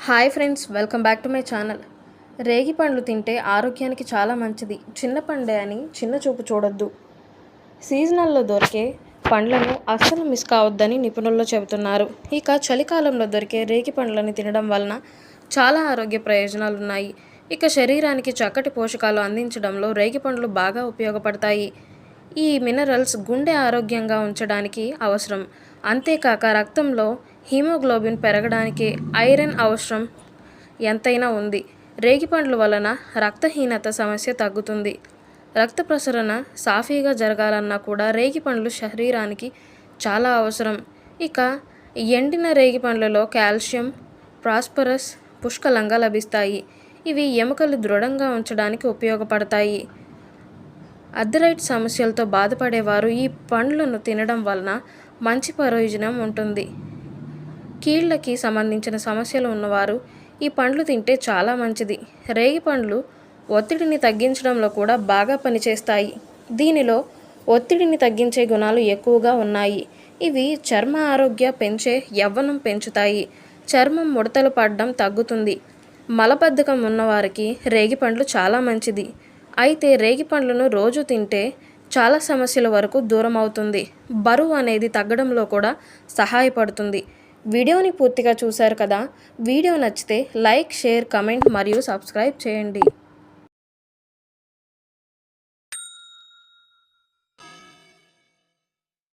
Hi friends, welcome back to my channel. రేగి పండ్లు తింటే ఆరోగ్యానికి చాలా మంచిది. చిన్న పండే అని చిన్న చూపు చూడొద్దు. సీజనల్లో దొరికే పండ్లను అస్సలు మిస్ కావద్దని నిపుణులు చెబుతున్నారు. ఇక చలికాలంలో దొరికే రేగి పండ్లను తినడం వలన చాలా ఆరోగ్య ప్రయోజనాలు ఉన్నాయి. ఇక శరీరానికి చక్కటి పోషకాలు అందించడంలో రేగి పండ్లు బాగా ఉపయోగపడతాయి. ఈ మినరల్స్ గుండె ఆరోగ్యంగా ఉంచడానికి అవసరం. అంతేకాక రక్తంలో హీమోగ్లోబిన్ పెరగడానికి ఐరన్ అవసరం ఎంతైనా ఉంది. రేగి పండ్ల వలన రక్తహీనత సమస్య తగ్గుతుంది. రక్త ప్రసరణ సాఫీగా జరగాలన్నా కూడా రేగి పండ్లు శరీరానికి చాలా అవసరం. ఇక ఎండిన రేగి పండ్లలో కాల్షియం, ఫాస్ఫరస్ పుష్కలంగా లభిస్తాయి. ఇవి ఎముకలు దృఢంగా ఉంచడానికి ఉపయోగపడతాయి. అథరైటిస్ సమస్యలతో బాధపడేవారు ఈ పండ్లను తినడం వలన మంచి ప్రయోజనం ఉంటుంది. కీళ్ళకి సంబంధించిన సమస్యలు ఉన్నవారు ఈ పండ్లు తింటే చాలా మంచిది. రేగి పండ్లు ఒత్తిడిని తగ్గించడంలో కూడా బాగా పనిచేస్తాయి. దీనిలో ఒత్తిడిని తగ్గించే గుణాలు ఎక్కువగా ఉన్నాయి. ఇవి చర్మ ఆరోగ్య పెంచే యవ్వనం పెంచుతాయి. చర్మం ముడతలు పడడం తగ్గుతుంది. మలబద్ధకం ఉన్నవారికి రేగి పండ్లు చాలా మంచిది. అయితే రేగి పండ్లను రోజు తింటే చాలా సమస్యల వరకు దూరం అవుతుంది. బరువు అనేది తగ్గడంలో కూడా సహాయపడుతుంది. వీడియోని పూర్తిగా చూశారు కదా. వీడియో నచ్చితే లైక్, షేర్, కమెంట్ మరియు సబ్స్క్రైబ్ చేయండి.